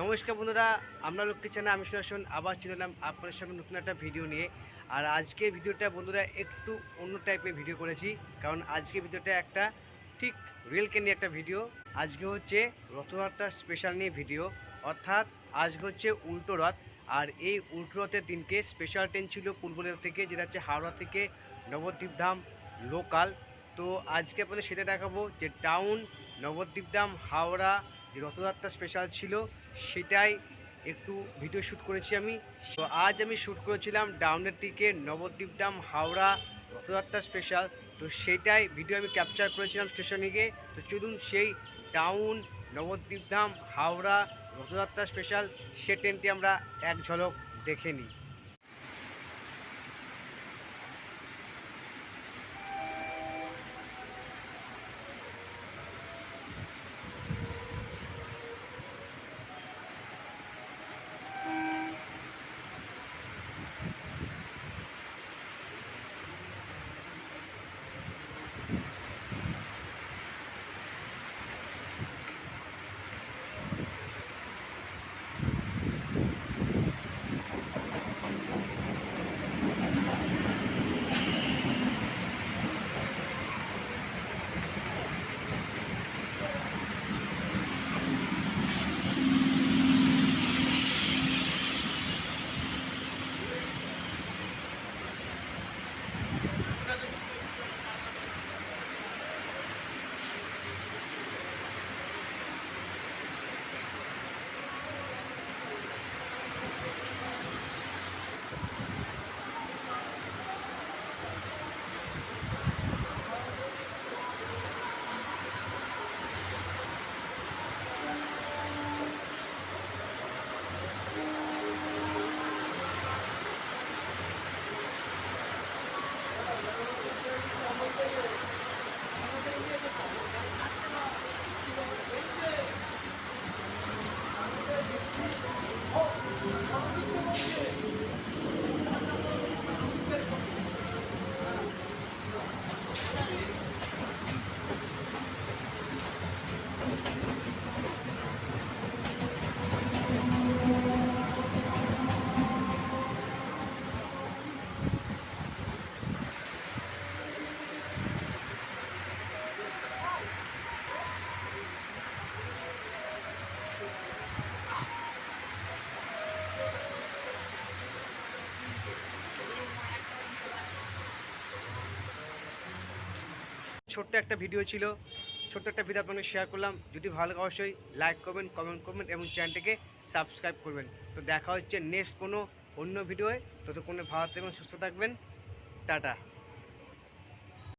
নমস্কার বন্ধুরা, আমরা লক্ষ্মী চ্যানেল আমি সুদর্শন আবার চলে এলাম আপনাদের সঙ্গে নতুন একটা ভিডিও নিয়ে। আর আজকে ভিডিওটা বন্ধুরা একটু অন্য টাইপের ভিডিও করেছি, কারণ আজকে ভিডিওটা একটা ঠিক রেলকে নিয়ে একটা ভিডিও। আজকে হচ্ছে রথযাত্রা স্পেশাল নিয়ে ভিডিও, অর্থাৎ আজকে হচ্ছে উল্টো রথ। আর এই উল্টো রথের দিনকে স্পেশাল ট্রেন ছিল পূর্বরেল থেকে, যেটা হচ্ছে হাওড়া থেকে নবদ্বীপধাম লোকাল। তো আজকে আপনাদের সেটা দেখাবো যে টাউন নবদ্বীপধাম হাওড়া যে রথযাত্রা স্পেশাল ছিল সেটাই একটু ভিডিও শ্যুট করেছি আমি। তো আজ আমি শ্যুট করেছিলাম ডাউনের দিকে নবদ্বীপধাম হাওড়া রথযাত্রা স্পেশাল। তো সেটাই ভিডিও আমি ক্যাপচার করেছিলাম স্টেশনে গিয়ে। তো চলুন সেই ডাউন নবদ্বীপধাম হাওড়া রথযাত্রা স্পেশাল সে ট্রেনটি আমরা এক ঝলক দেখে নিই। ছোট্ট একটা ভিডিও ছিল, ছোট্ট একটা ভিডিও আপনাকে শেয়ার করলাম। যদি ভালো লাগে অবশ্যই লাইক করবেন, কমেন্ট করবেন এবং চ্যানেলটিকে সাবস্ক্রাইব করবেন। তো দেখা হচ্ছে নেক্সট কোনো অন্য ভিডিওয়ে। ততক্ষণে ভালো থাকবেন, সুস্থ থাকবেন। টাটা।